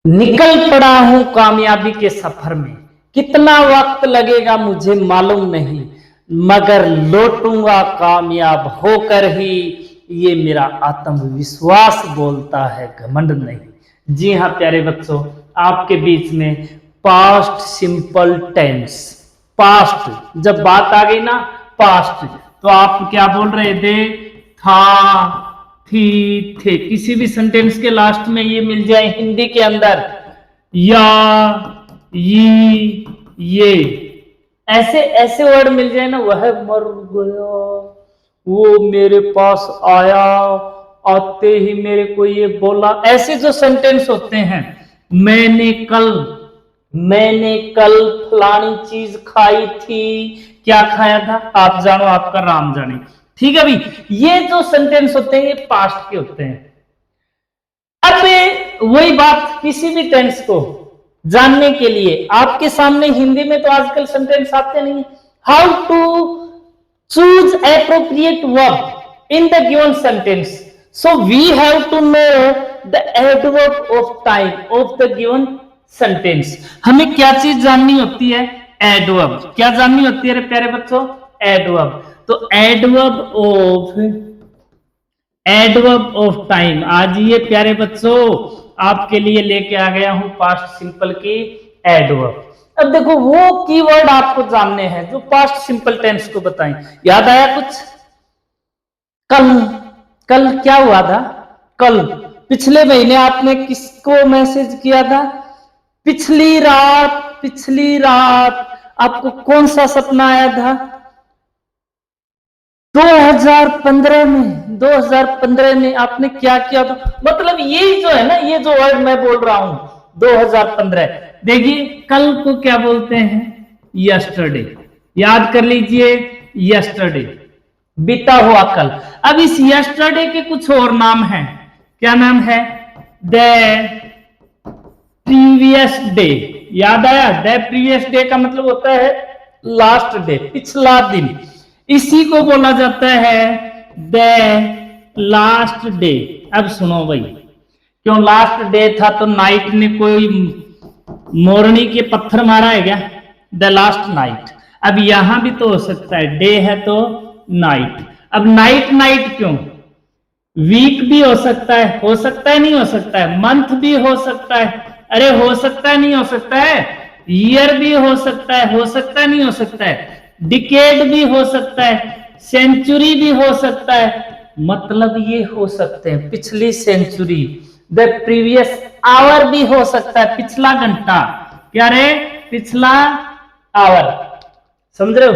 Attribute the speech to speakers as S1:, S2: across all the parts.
S1: निकल पड़ा हूं कामयाबी के सफर में, कितना वक्त लगेगा मुझे मालूम नहीं, मगर लौटूंगा कामयाब होकर ही, ये मेरा आत्मविश्वास बोलता है, घमंड नहीं। जी हाँ प्यारे बच्चों, आपके बीच में पास्ट सिंपल टेंस, पास्ट जब बात आ गई ना पास्ट, तो आप क्या बोल रहे थे? था, थी, थे। किसी भी सेंटेंस के लास्ट में ये मिल जाए हिंदी के अंदर, या, ये ऐसे ऐसे वर्ड मिल जाए ना, वह मर गया, वो मेरे पास आया, आते ही मेरे को ये बोला, ऐसे जो सेंटेंस होते हैं, मैंने कल फलानी चीज खाई थी, क्या खाया था आप जानो, आपका राम जाने। ठीक है भाई, ये जो सेंटेंस होते हैं ये पास्ट के होते हैं। अब वही बात किसी भी टेंस को जानने के लिए आपके सामने हिंदी में तो आजकल सेंटेंस आते नहीं, how to choose appropriate verb in the given sentence, so we have to know the adverb of type of the given sentence. हमें क्या चीज जाननी होती है? एडवर्ब। क्या जाननी होती है प्यारे बच्चों? एडवर्ब। तो एडवर्ब ऑफ टाइम। आज ये प्यारे बच्चों आपके लिए लेके आ गया हूं पास्ट सिंपल की एडवर्ब। अब देखो वो कीवर्ड आपको जानने हैं जो पास्ट सिंपल टेंस को बताएं। याद आया कुछ? कल क्या हुआ था? कल पिछले महीने आपने किसको मैसेज किया था? पिछली रात आपको कौन सा सपना आया था? 2015 में आपने क्या किया था? मतलब ये जो है ना, ये जो वर्ड मैं बोल रहा हूं 2015, देखिए कल को क्या बोलते हैं? यस्टरडे। याद कर लीजिए, यस्टरडे, बीता हुआ कल। अब इस यस्टरडे के कुछ और नाम हैं। क्या नाम है? The previous day. याद आया? द प्रीवियस डे का मतलब होता है लास्ट डे, पिछला दिन। इसी को बोला जाता है द लास्ट डे। अब सुनो भाई, क्यों लास्ट डे था तो नाइट ने कोई मोरनी के पत्थर मारा है क्या? The last night. अब यहां भी तो हो सकता है, डे है तो नाइट। अब नाइट क्यों? वीक भी हो सकता है नहीं हो सकता है, मंथ भी हो सकता है, अरे हो सकता है नहीं हो सकता है, ईयर भी हो सकता है नहीं हो सकता है, डिकेड भी हो सकता है, सेंचुरी भी हो सकता है। मतलब ये हो सकते हैं पिछली सेंचुरी, द प्रीवियस आवर भी हो सकता है, पिछला घंटा। क्या रे? पिछला आवर। समझ रहे हो?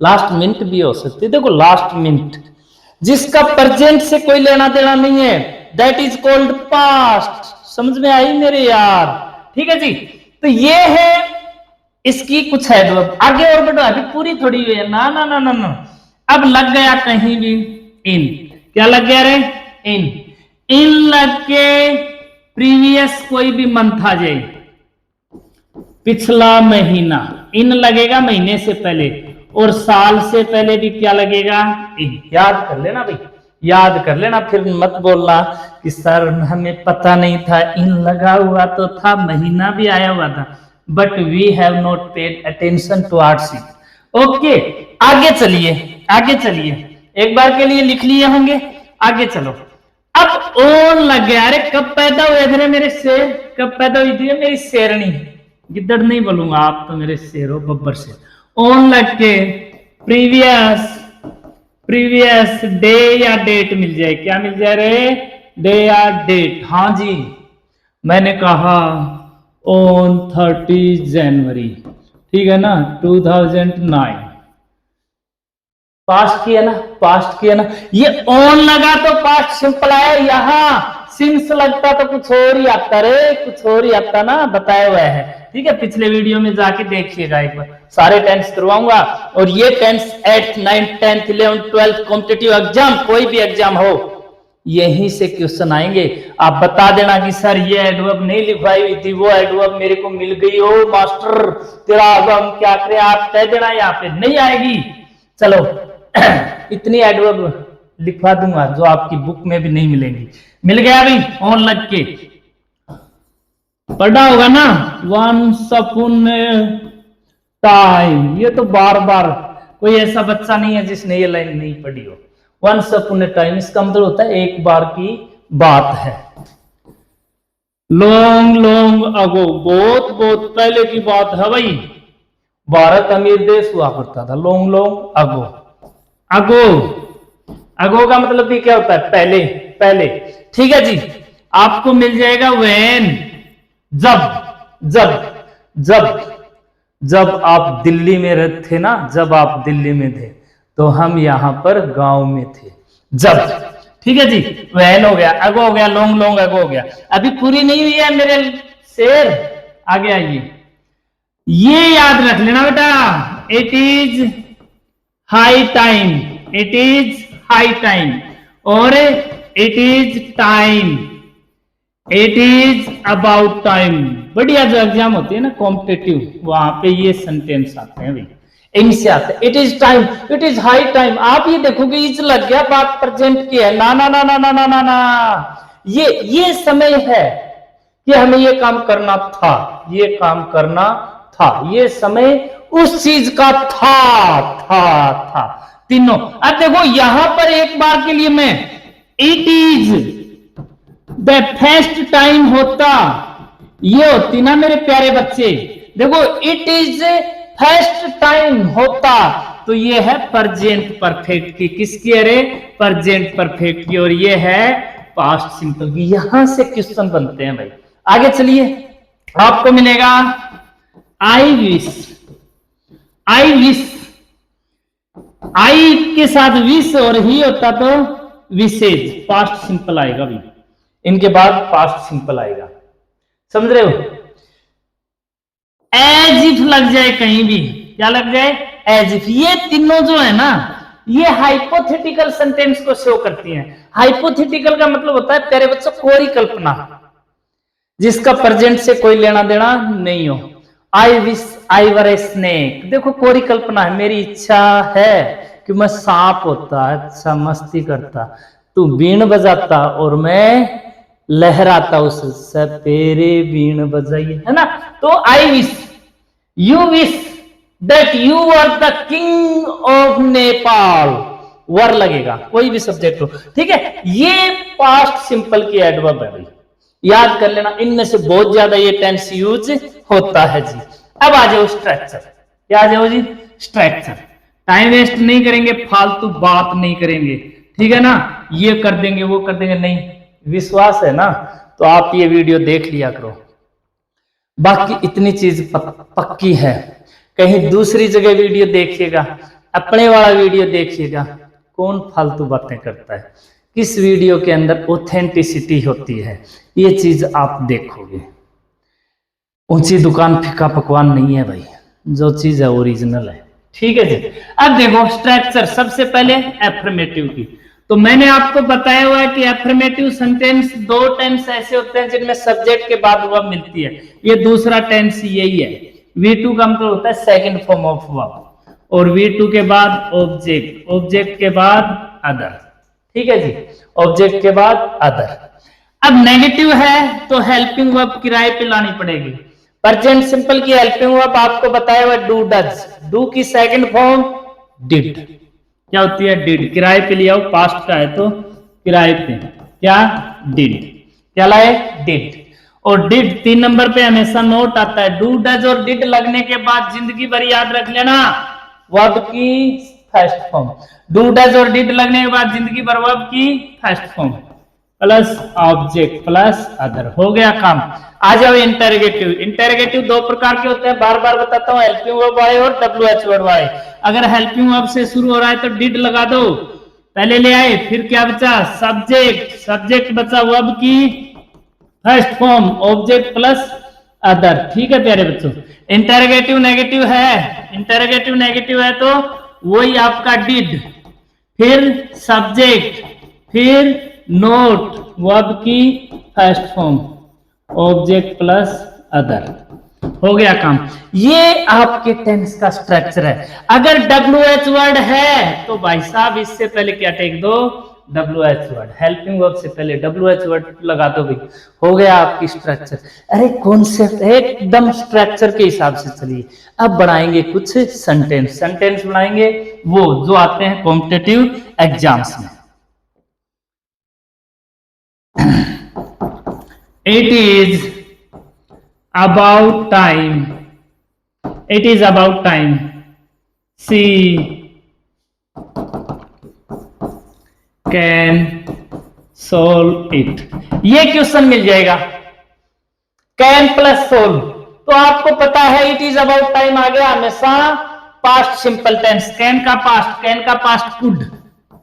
S1: लास्ट मिनट भी हो सकती है। देखो लास्ट मिनट जिसका प्रेजेंट से कोई लेना देना नहीं है, दैट इज कॉल्ड पास्ट। समझ में आई मेरे यार? ठीक है जी। तो ये है इसकी कुछ एडवर्ब। आगे और बढ़ो, अभी पूरी थोड़ी हुई है ना ना ना ना ना। अब लग गया कहीं भी इन। क्या लग गया रे? इन लग के प्रीवियस कोई भी मंथ आ जाए, पिछला महीना, इन लगेगा महीने से पहले, और साल से पहले भी क्या लगेगा? इन। याद कर लेना भाई, याद कर लेना, फिर मत बोलना कि सर हमें पता नहीं था, इन लगा हुआ तो था, महीना भी आया हुआ था, but we have not paid attention towards it. Okay, आगे चलिए, एक बार के लिए लिख लिए होंगे, आगे चलो। अब ओन लग गया। अरे कब पैदा हुए थे मेरे शेर? कब पैदा हुई थी मेरी शेरनी? गिद्दड़ नहीं बोलूंगा, आप तो मेरे शेर हो, बब्बर शेर। ओन लग के प्रीवियस डे या डेट मिल जाए। क्या मिल जाए रे? डे या डेट। हाँ जी, मैंने कहा ऑन 30 जनवरी, ठीक है ना, 2009। पास्ट किया ना। ये ऑन लगा तो पास्ट सिंपल आया, यहां सिंस लगता तो कुछ और ही आता रे, कुछ और ही आता ना, बताया हुआ है। ठीक है, पिछले वीडियो में जाके देखिएगा एक बार, सारे टेंस करवाऊंगा। और ये tense 8th 9th 10th 11th 12th competitive exam, कोई भी एग्जाम हो, यहीं से क्वेश्चन आएंगे। आप बता देना कि सर ये एडवर्ब नहीं लिखवाई हुई थी, वो एडवर्ब मेरे को मिल गई हो मास्टर, तेरा अब हम क्या करें, आप कह देना, यहाँ पे नहीं आएगी। चलो इतनी एडवर्ब लिखवा दूंगा जो आपकी बुक में भी नहीं मिलेंगी। मिल गया भाई? ऑन लग के पढ़ा होगा ना, वंस अपॉन टाइम। ये तो बार बार, कोई ऐसा बच्चा नहीं है जिसने ये लाइन नहीं पढ़ी हो। वंस अपॉन ए टाइम इसका मतलब होता है एक बार की बात है। लॉन्ग लॉन्ग अगो, बहुत बहुत पहले की बात है भाई। भारत अमीर देश हुआ करता था। लॉन्ग लॉन्ग अगो, अगो, अगो का मतलब भी क्या होता है? पहले, पहले। ठीक है जी, आपको मिल जाएगा व्हेन, जब, जब, जब, जब आप दिल्ली में रहते थे ना, जब आप दिल्ली में थे तो हम यहां पर गांव में थे। जब, ठीक है जी, वैन हो गया, अगो हो गया, लॉन्ग लॉन्ग अगो हो गया। अभी पूरी नहीं हुई है मेरे शेर, आगे आइए। ये याद रख लेना बेटा, it is high time, it is high time, और it is time, it is about time. बढ़िया जो एग्जाम होती है ना कॉम्पिटेटिव, वहां पे ये सेंटेंस आते हैं भाई, इनसे आते हैं। It is time, it is high time. आप ये देखोगे इज लग गया, बात प्रेजेंट की है। ना ना ना ना ना ना ना ना, ये समय है कि हमें ये काम करना था, ये काम करना था, ये समय उस चीज का था तीनों। अब देखो यहां पर एक बार के लिए मैं it is the first time होता, ये होती ना मेरे प्यारे बच्चे। देखो इट इज फर्स्ट टाइम होता, तो ये है प्रेजेंट परफेक्ट की, किसकी? अरे प्रेजेंट परफेक्ट की, और ये है पास्ट सिंपल की। यहां से क्वेश्चन बनते हैं भाई। आगे चलिए, आपको मिलेगा आई विश, आई विश, आई के साथ विश और ही होता तो विशेज, पास्ट सिंपल आएगा भाई, इनके बाद पास्ट सिंपल आएगा। समझ रहे हो? एज इफ लग जाए कहीं भी, क्या लग जाए? As if. ये तीनों जो है ना, ये हाइपोथेटिकल सेंटेंस को शो करती हैं। हाइपोथेटिकल का मतलब होता है प्यारे बच्चों कोरी कल्पना, जिसका प्रेजेंट से कोई लेना देना नहीं हो। I wish I were a snake, देखो कोरी कल्पना है, मेरी इच्छा है कि मैं सांप होता, अच्छा मस्ती करता, तू बीन बजाता और मैं लहराता उस सपेरे बीन बजाइए, है ना। तो I wish, you wish that you are the king of Nepal, were लगेगा, कोई भी सब्जेक्ट हो, ठीक है। ये पास्ट सिंपल की एडवर्ब है भाई, याद कर लेना। इनमें से बहुत ज्यादा ये टेंस यूज होता है जी। अब आ जाओ स्ट्रक्चर, क्या आ जाओ जी? स्ट्रक्चर। टाइम वेस्ट नहीं करेंगे, फालतू बात नहीं करेंगे, ठीक है ना। ये कर देंगे वो कर देंगे, नहीं, विश्वास है ना तो आप ये वीडियो देख लिया करो। बाकी इतनी चीज पक्की है, कहीं दूसरी जगह वीडियो देखिएगा, अपने वाला वीडियो देखिएगा, कौन फालतू बातें करता है, किस वीडियो के अंदर ऑथेंटिसिटी होती है, ये चीज आप देखोगे। ऊंची दुकान फीका पकवान नहीं है भाई, जो चीज है ओरिजिनल है, ठीक है जी। अब देखो स्ट्रक्चर, सबसे पहले एफर्मेटिव की, तो मैंने आपको बताया हुआ है कि एफर्मेटिव सेंटेंस दो टेंस ऐसे होते हैं जिनमें सब्जेक्ट के बाद वर्ब मिलती है। ये दूसरा टेंस यही है। V2 का मतलब होता है सेकंड फॉर्म ऑफ वर्ब, और V2 के बाद ऑब्जेक्ट, ऑब्जेक्ट के बाद अदर, ठीक है जी, ऑब्जेक्ट के बाद अदर। अब नेगेटिव है तो हेल्पिंग वर्ब किराए पे लानी पड़ेगी। प्रेजेंट सिंपल की हेल्पिंग वर्ब आपको बताया हुआ डू डज, डू की सेकंड फॉर्म डिड, क्या होती है? डिड। किराए पे ले आओ, पास्ट का है तो किराए पे, क्या? डिड, क्या लाए? डिड। और डिड 3 नंबर पे हमेशा नोट आता है। डू डज और डिड लगने के बाद जिंदगी भर याद रख लेना वर्ब की फर्स्ट फॉर्म। डू डज और डिड लगने के बाद जिंदगी भर वर्ब की first form plus object plus other, हो गया काम। आ जाओ इंटरोगेटिव। इंटरोगेटिव दो प्रकार के होते हैं, बार बार बताता हूं, हेल्पिंग वर्ब वाई और WH वर्ब वाई। अगर हेल्पिंग वर्ब से शुरू हो रहा है तो डिड लगा दो, पहले ले आए, फिर क्या बचा? सब्जेक्ट, सब्जेक्ट बचा वर्ब की first form, object plus other, ठीक है प्यारे बच्चों। इंटरोगेटिव नेगेटिव है, इंटरोगेटिव नेगेटिव है तो वही आपका डिड, फिर सब्जेक्ट, फिर नोट, वर्ब की first form, object plus other, हो गया काम। ये आपके टेंस का स्ट्रक्चर है। अगर WH वर्ड है तो भाई साहब इससे पहले क्या टेक दो? WH वर्ड, हेल्पिंग वर्ब से पहले WH वर्ड लगा दो भाई, हो गया आपकी स्ट्रक्चर। अरे कॉन्सेप्ट एकदम स्ट्रक्चर के हिसाब से चलिए। अब बढ़ाएंगे कुछ सेंटेंस, सेंटेंस बढ़ाएंगे वो जो आते हैं कॉम्पिटिटिव एग्जाम्स में। It is about time. It is about time. She can solve it. ये क्वेश्चन मिल जाएगा, कैन प्लस सोल्व। तो आपको पता है इट इज अबाउट टाइम आ गया हमेशा पास्ट सिंपल टेंस, कैन का पास्ट कुड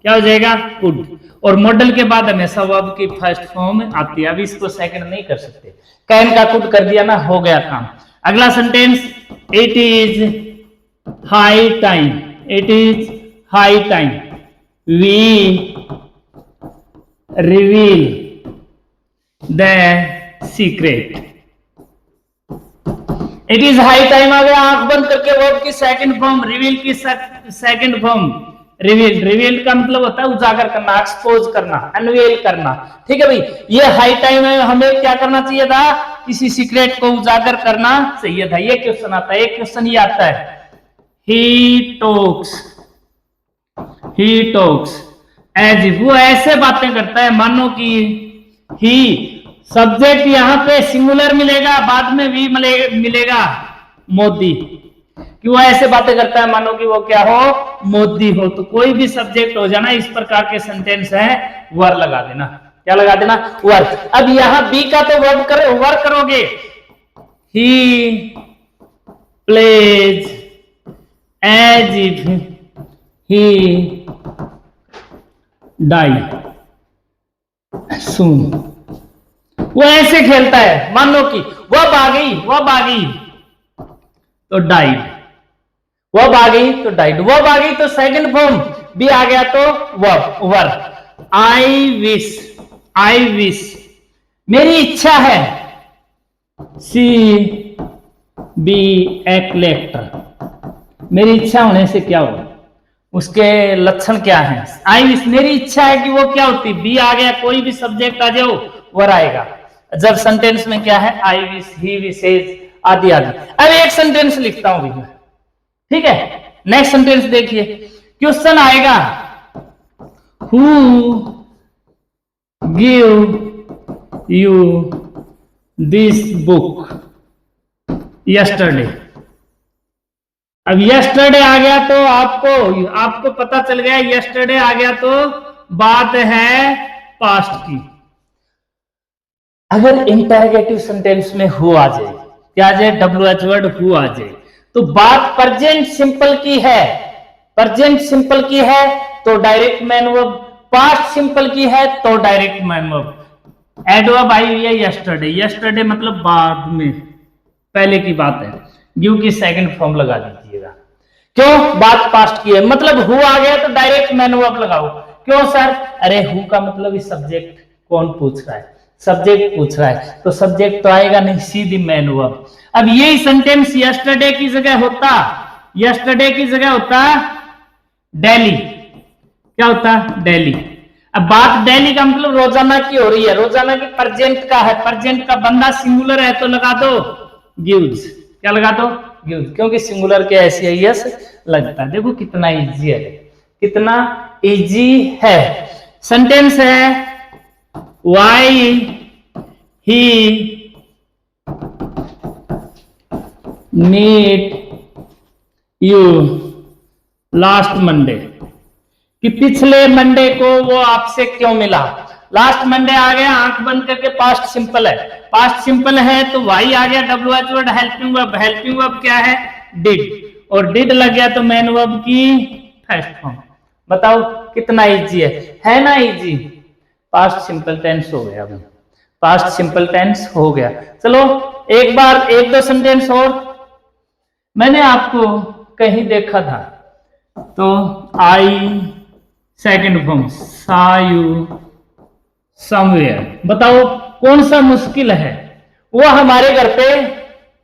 S1: क्या हो जाएगा, कुड। और मॉडल के बाद हमेशा वर्ब की फर्स्ट फॉर्म आती है, अभी इसको सेकंड नहीं कर सकते। कैन का कुड कर दिया ना, हो गया काम। अगला sentence, it is high time, it is high time we reveal the secret. It is high time आ गया, आंख बंद करके वर्ब की सेकंड फॉर्म, रिवील की सेकंड फॉर्म। रिवील का मतलब होता है उजागर करना, एक्सपोज करना, अनवेल करना। ठीक है भाई, ये हाई टाइम है, हमें क्या करना चाहिए था, किसी सीक्रेट को उजागर करना चाहिए था। ये क्वेश्चन आता है, एक क्वेश्चन ये आता है, ही टॉक्स एज इफ, वो ऐसे बातें करता है मानो कि ही, सब्जेक्ट यहां पे सिंगुलर मिलेगा, बाद में भी मिलेगा मोदी, कि वो ऐसे बातें करता है मानो कि वो क्या हो, मोदी हो। तो कोई भी सब्जेक्ट हो जाना, इस प्रकार के सेंटेंस है, वर लगा देना। क्या लगा देना, वर। अब यहां बी का तो वर करोगे, he plays as if he die soon, वो ऐसे खेलता है मानो कि वह भागी तो डाइड, वह भागी तो डाइड, वह भागी तो सेकंड फॉर्म भी आ गया तो वर। आई विश मेरी इच्छा है, सी बी ए कलेक्टर, मेरी इच्छा होने से क्या हो, उसके लक्षण क्या हैं। आई विश मेरी इच्छा है कि वो क्या होती, बी आ गया, कोई भी सब्जेक्ट आ जाओ वर आएगा। जब सेंटेंस में क्या है, आई विश, ही विशेज आदि आदि। अब एक सेंटेंस लिखता हूं भैया, ठीक है। नेक्स्ट सेंटेंस देखिए, क्वेश्चन आएगा, who give you this book yesterday. अब यस्टरडे आ गया तो आपको पता चल गया, यस्टरडे आ गया तो बात है पास्ट की। अगर इंटरोगेटिव सेंटेंस में हु आ जाए, क्या आ जाए, WH वर्ड हु आ जाए, तो बात प्रेजेंट सिंपल की है, प्रेजेंट सिंपल की है तो direct man verb, past simple की है तो डायरेक्ट मैन वर्ब। एडवर्ब आई हुई है यस्टरडे, यस्टरडे मतलब बाद में, पहले की बात है, गिव की सेकंड फॉर्म लगा दीजिएगा। क्यों, बात पास्ट की है, मतलब हु आ गया तो डायरेक्ट मैन वर्ब लगाओ। क्यों सर, अरे हु का मतलब इस सब्जेक्ट कौन पूछ रहा है, सब्जेक्ट पूछ रहा है, तो सब्जेक्ट तो आएगा नहीं, सीधी मैन वर्ब। अब यही सेंटेंस यस्टरडे की जगह होता, यस्टरडे की जगह होता डेली, क्या होता, डेली। अब बात डेली का मतलब रोजाना की हो रही है, रोजाना की प्रेजेंट का है, प्रेजेंट का बंदा सिंगुलर है तो लगा दो गिव्स, क्या लगा दो, गिव्स, क्योंकि सिंगुलर के एस लगता है। देखो कितना इजी है, कितना इजी है। सेंटेंस है, why he meet you last Monday, कि पिछले मंडे को वो आपसे क्यों मिला। लास्ट मंडे आ गया, आंख बंद करके पास्ट सिंपल है, पास्ट सिंपल है तो वाई आ गया, WH word helping verb, helping verb क्या है, डिड, और डिड लग गया तो मैन वर्ब की फर्स्ट फॉर्म। बताओ कितना इजी है ना, इजी। पास्ट सिंपल टेंस हो गया, अभी पास्ट सिंपल टेंस हो गया। चलो एक बार एक दो सेंटेंस और, मैंने आपको कहीं देखा था तो आई सेकंड फॉर्म, सा यू समवेयर, बताओ कौन सा मुश्किल है। वो हमारे घर पे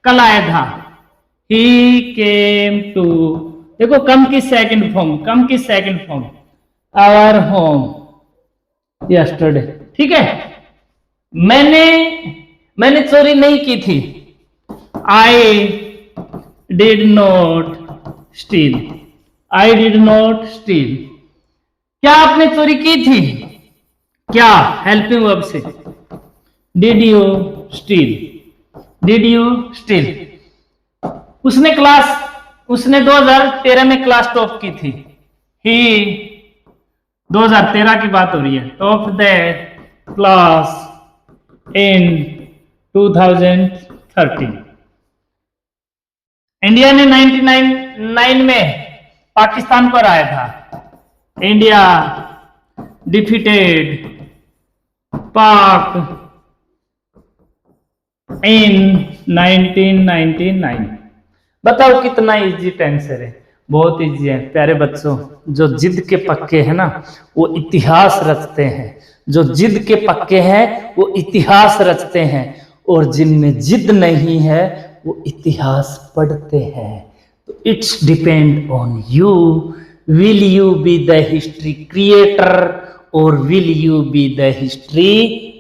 S1: कल आया था, ही केम टू, देखो कम की सेकंड फॉर्म, कम की second form, our home, yesterday, ठीक है। मैंने चोरी नहीं की थी, I did not steal, I did not steal. क्या आपने चोरी की थी? क्या हेल्पिंग वर्ब से, did you steal, did you steal. उसने 2013 में क्लास टॉप की थी, ही 2013 की बात हो रही है, top the class in 2013। India ने 1999 में पाकिस्तान पर आया था। इंडिया डिफीटेड पाक इन 1999। बताओ कितना इजी आंसर है, बहुत इजी है प्यारे बच्चों। जो जिद के पक्के हैं ना वो इतिहास रचते हैं, जो जिद के पक्के हैं वो इतिहास रचते हैं, और जिनमें जिद नहीं है वो इतिहास पढ़ते हैं। तो it's depend on you, will you be the history creator और will you be the history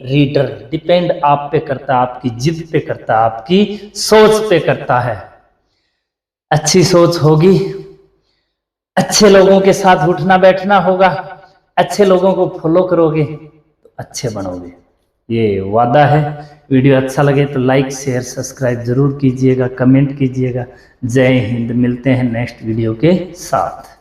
S1: reader. Depend आप पे करता है, आपकी जिद पे करता है, आपकी सोच पे करता है। अच्छी सोच होगी, अच्छे लोगों के साथ उठना बैठना होगा, अच्छे लोगों को फॉलो करोगे तो अच्छे बनोगे, ये वादा है। वीडियो अच्छा लगे तो लाइक शेयर सब्सक्राइब जरूर कीजिएगा, कमेंट कीजिएगा। जय हिंद, मिलते हैं नेक्स्ट वीडियो के साथ।